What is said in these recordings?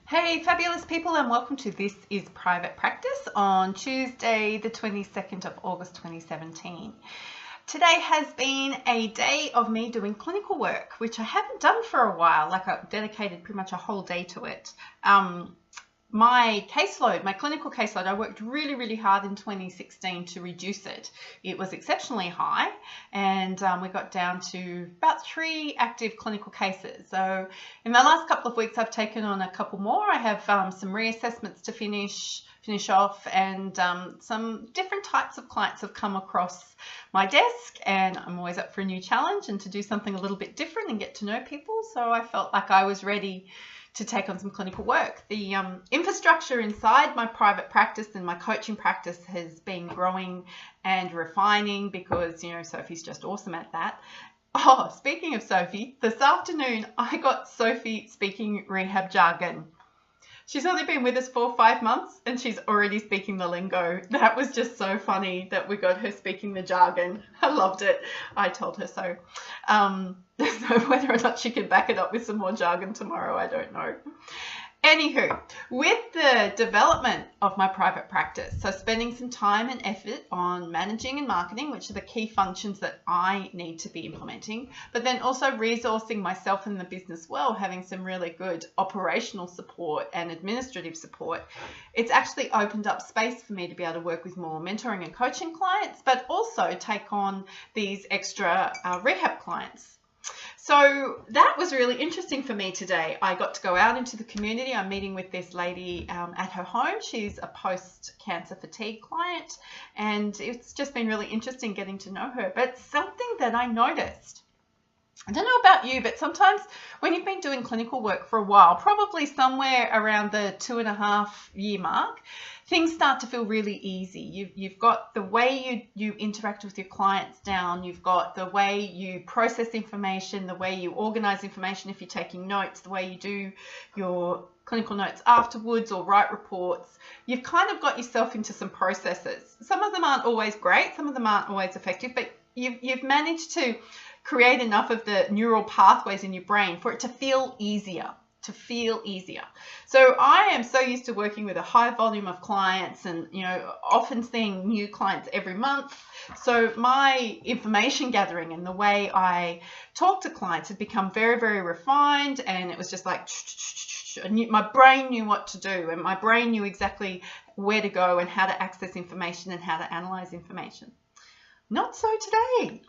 Hey fabulous people, and welcome to This is Private Practice on Tuesday the 22nd of August 2017. Today has been a day of me doing clinical work, which I haven't done for a while. Like, I've dedicated pretty much a whole day to it. My caseload, my clinical caseload, I worked really hard in 2016 to reduce it. It was exceptionally high, and we got down to about 3 active clinical cases. So in the last couple of weeks, I've taken on a couple more. I have some reassessments to finish off, and some different types of clients have come across my desk, and I'm always up for a new challenge and to do something a little bit different and get to know people. So I felt like I was ready to take on some clinical work. The infrastructure inside my private practice and my coaching practice has been growing and refining because, you know, Sophie's just awesome at that. Oh, speaking of Sophie, this afternoon I got Sophie speaking rehab jargon. She's only been with us 4 or 5 months and she's already speaking the lingo. That was just so funny that we got her speaking the jargon. I loved it. I told her so. So whether or not she can back it up with some more jargon tomorrow, I don't know. Anywho, with the development of my private practice, so spending some time and effort on managing and marketing, which are the key functions that I need to be implementing, but then also resourcing myself and the business well, having some really good operational support and administrative support, it's actually opened up space for me to be able to work with more mentoring and coaching clients, but also take on these extra rehab clients. So that was really interesting for me today. I got to go out into the community. I'm meeting with this lady at her home. She's a post-cancer fatigue client, and it's just been really interesting getting to know her. But something that I noticed, I don't know about you, but sometimes when you've been doing clinical work for a while, probably somewhere around the 2.5-year mark, things start to feel really easy. You've got the way you interact with your clients down. You've got the way you process information, the way you organize information if you're taking notes, the way you do your clinical notes afterwards or write reports. You've kind of got yourself into some processes. Some of them aren't always great. Some of them aren't always effective, but you've managed to create enough of the neural pathways in your brain for it to feel easier. So I am so used to working with a high volume of clients and, you know, often seeing new clients every month. So my information gathering and the way I talk to clients had become very refined, and it was just like my brain knew what to do, and my brain knew exactly where to go and how to access information and how to analyze information. Not so today.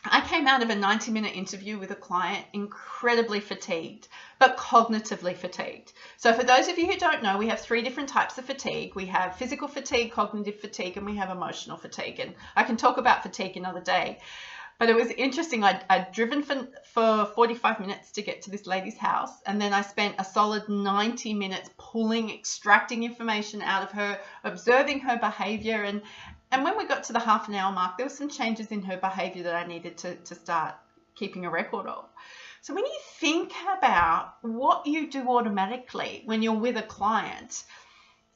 I came out of a 90-minute interview with a client incredibly fatigued, but cognitively fatigued. So for those of you who don't know, we have 3 different types of fatigue. We have physical fatigue, cognitive fatigue, and we have emotional fatigue. And I can talk about fatigue another day. But it was interesting. I'd driven for 45 minutes to get to this lady's house, and then I spent a solid 90 minutes extracting information out of her, observing her behavior, and when we got to the half-an-hour mark, there were some changes in her behavior that I needed to start keeping a record of. So when you think about what you do automatically when you're with a client,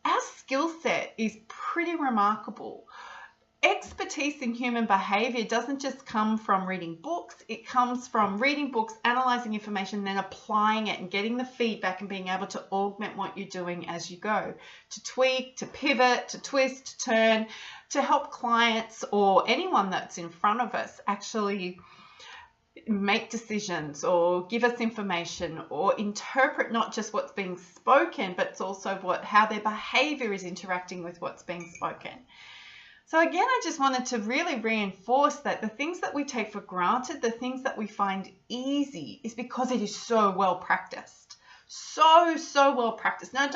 our skill set is pretty remarkable. Expertise in human behavior doesn't just come from reading books. It comes from reading books, analyzing information, then applying it and getting the feedback and being able to augment what you're doing as you go, to tweak, to pivot, to twist, to turn, to help clients or anyone that's in front of us actually make decisions or give us information or interpret not just what's being spoken, but it's also how their behavior is interacting with what's being spoken. So again, I just wanted to really reinforce that the things that we take for granted, the things that we find easy, is because it is so well practiced. So well practiced. Now,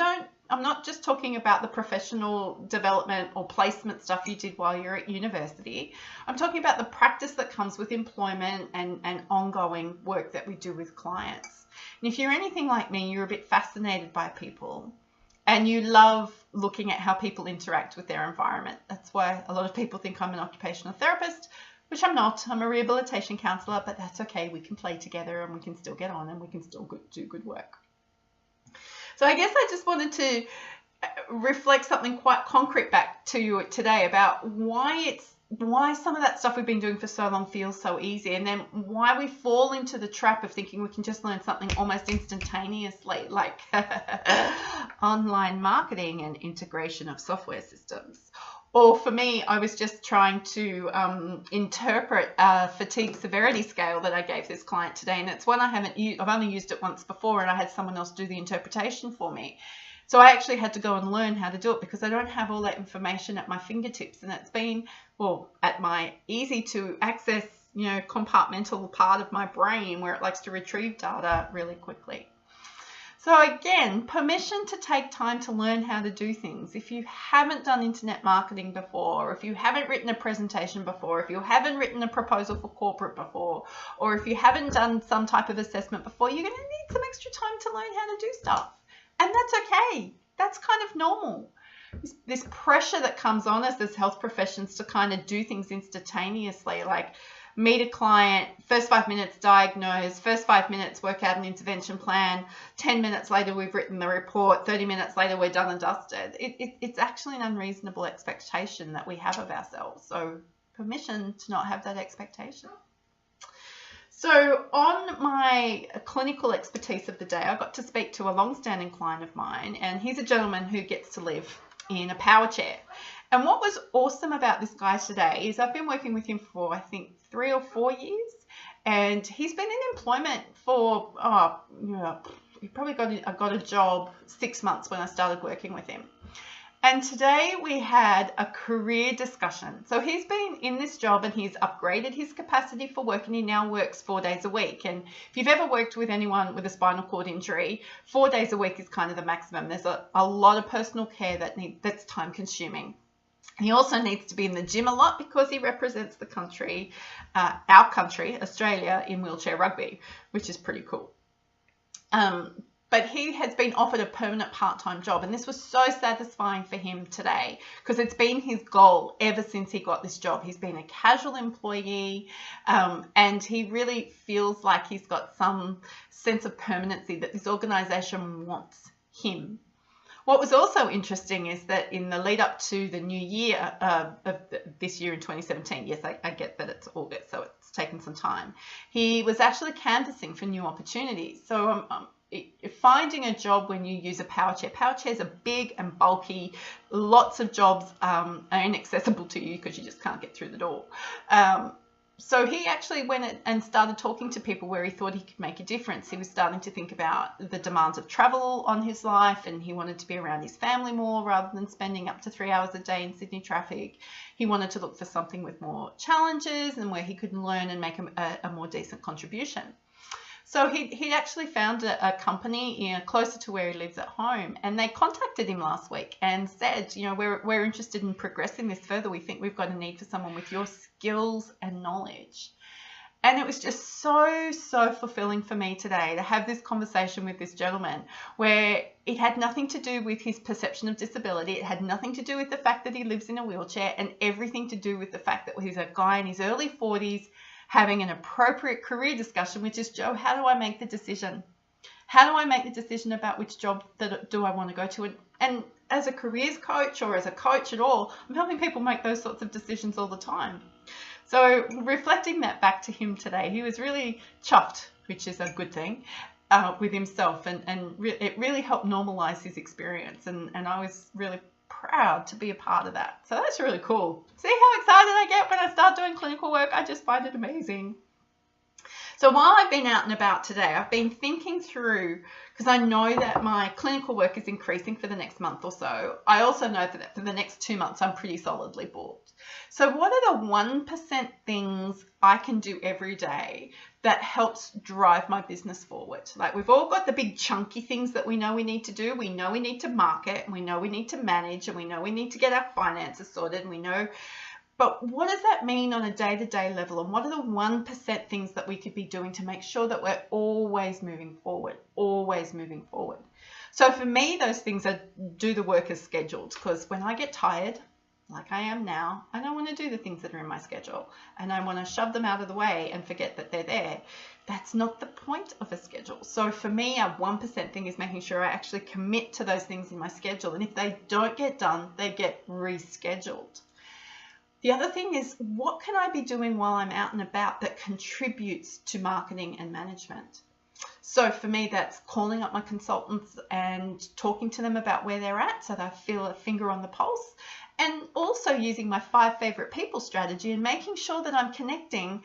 I'm not just talking about the professional development or placement stuff you did while you're at university. I'm talking about the practice that comes with employment and ongoing work that we do with clients. And if you're anything like me, you're a bit fascinated by people, and you love looking at how people interact with their environment. That's why a lot of people think I'm an occupational therapist, which I'm not. I'm a rehabilitation counsellor, but that's okay. We can play together and we can still get on and we can still do good work. So I guess I just wanted to reflect something quite concrete back to you today about why it's why some of that stuff we've been doing for so long feels so easy, and then why we fall into the trap of thinking we can just learn something almost instantaneously, like online marketing and integration of software systems. Or for me, I was just trying to interpret a fatigue severity scale that I gave this client today, and it's one I haven't used. I've only used it once before, and I had someone else do the interpretation for me. So I actually had to go and learn how to do it because I don't have all that information at my fingertips, and it's been, well, at my easy to access, compartmental part of my brain where it likes to retrieve data really quickly. So again, permission to take time to learn how to do things. If you haven't done internet marketing before, if you haven't written a presentation before, if you haven't written a proposal for corporate before, or if you haven't done some type of assessment before, you're going to need some extra time to learn how to do stuff. And that's okay. That's kind of normal. This pressure that comes on us as health professions to kind of do things instantaneously, like meet a client, first 5 minutes diagnose, first 5 minutes work out an intervention plan, 10 minutes later we've written the report, 30 minutes later we're done and dusted. It's actually an unreasonable expectation that we have of ourselves. So permission to not have that expectation. So on my clinical expertise of the day, I got to speak to a long-standing client of mine, and he's a gentleman who gets to live in a power chair. And what was awesome about this guy today is I've been working with him for, I think, 3 or 4 years, and he's been in employment for, he probably got a job 6 months when I started working with him. And today we had a career discussion. So he's been in this job and he's upgraded his capacity for work, and he now works 4 days a week. And if you've ever worked with anyone with a spinal cord injury, 4 days a week is kind of the maximum. There's a lot of personal care that's time consuming. He also needs to be in the gym a lot because he represents the country, our country, Australia, in wheelchair rugby, which is pretty cool. But he has been offered a permanent part-time job, and this was so satisfying for him today because it's been his goal ever since he got this job. He's been a casual employee, and he really feels like he's got some sense of permanency that this organisation wants him. What was also interesting is that in the lead up to the new year of this year in 2017, yes, I get that it's August, so it's taken some time, he was actually canvassing for new opportunities. So finding a job when you use a power chair. Power chairs are big and bulky. Lots of jobs are inaccessible to you because you just can't get through the door. So he actually went and started talking to people where he thought he could make a difference. He was starting to think about the demands of travel on his life, and he wanted to be around his family more rather than spending up to 3 hours a day in Sydney traffic. He wanted to look for something with more challenges and where he could learn and make a more decent contribution. So he actually found a company closer to where he lives at home, and they contacted him last week and said, we're interested in progressing this further. We think we've got a need for someone with your skills and knowledge. And it was just so fulfilling for me today to have this conversation with this gentleman where it had nothing to do with his perception of disability. It had nothing to do with the fact that he lives in a wheelchair, and everything to do with the fact that he's a guy in his early 40s having an appropriate career discussion, which is, Joe, how do I make the decision? How do I make the decision about which job do I want to go to? And as a careers coach or as a coach at all, I'm helping people make those sorts of decisions all the time. So reflecting that back to him today, he was really chuffed, which is a good thing, with himself, and it really helped normalize his experience, and I was really proud to be a part of that. So that's really cool. See how excited I get when I start doing clinical work? I just find it amazing. So while I've been out and about today, I've been thinking through, because I know that my clinical work is increasing for the next month or so. I also know that for the next 2 months, I'm pretty solidly booked. So what are the 1% things I can do every day that helps drive my business forward? Like, we've all got the big chunky things that we know we need to do. We know we need to market, and we know we need to manage, and we know we need to get our finances sorted, and we know. But what does that mean on a day-to-day level? And what are the 1% things that we could be doing to make sure that we're always moving forward, always moving forward? So for me, those things are do the work as scheduled, because when I get tired, like I am now, I don't want to do the things that are in my schedule, and I want to shove them out of the way and forget that they're there. That's not the point of a schedule. So for me, a 1% thing is making sure I actually commit to those things in my schedule. And if they don't get done, they get rescheduled. The other thing is, what can I be doing while I'm out and about that contributes to marketing and management? So for me, that's calling up my consultants and talking to them about where they're at so that I feel a finger on the pulse, and also using my 5 favorite people strategy and making sure that I'm connecting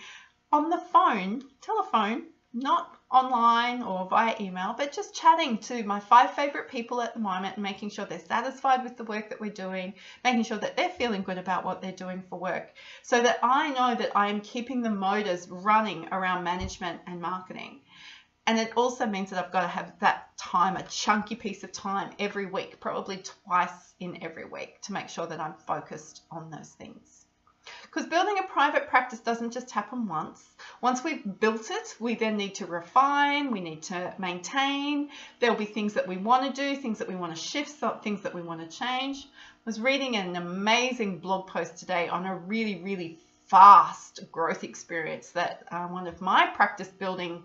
on the phone, telephone, not online or via email, but just chatting to my 5 favorite people at the moment and making sure they're satisfied with the work that we're doing, making sure that they're feeling good about what they're doing for work, so that I know that I am keeping the motors running around management and marketing. And it also means that I've got to have that time, a chunky piece of time every week, probably twice in every week, to make sure that I'm focused on those things. Because building a private practice doesn't just happen once. Once we've built it, we then need to refine, we need to maintain. There'll be things that we want to do, things that we want to shift, things that we want to change. I was reading an amazing blog post today on a really, really fast growth experience that one of my practice building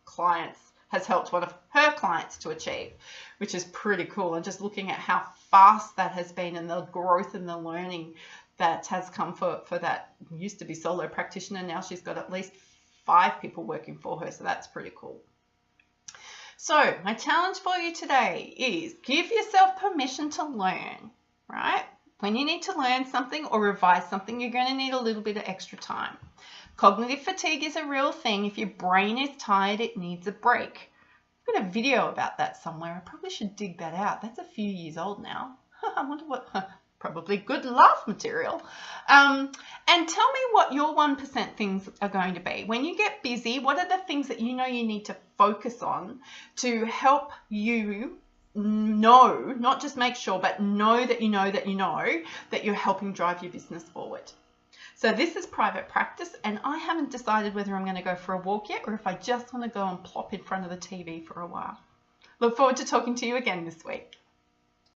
clients has helped one of her clients to achieve, which is pretty cool. And just looking at how fast that has been and the growth and the learning that has come for that used to be solo practitioner. Now she's got at least 5 people working for her. So that's pretty cool. So my challenge for you today is give yourself permission to learn, right? When you need to learn something or revise something, you're going to need a little bit of extra time. Cognitive fatigue is a real thing. If your brain is tired, it needs a break. I've got a video about that somewhere. I probably should dig that out. That's a few years old now. I wonder what, probably good laugh material. And tell me what your 1% things are going to be. When you get busy, what are the things that you know you need to focus on to help you know, not just make sure, but know that you know that you know that you're helping drive your business forward. So this is private practice, and I haven't decided whether I'm going to go for a walk yet or if I just want to go and plop in front of the TV for a while. Look forward to talking to you again this week.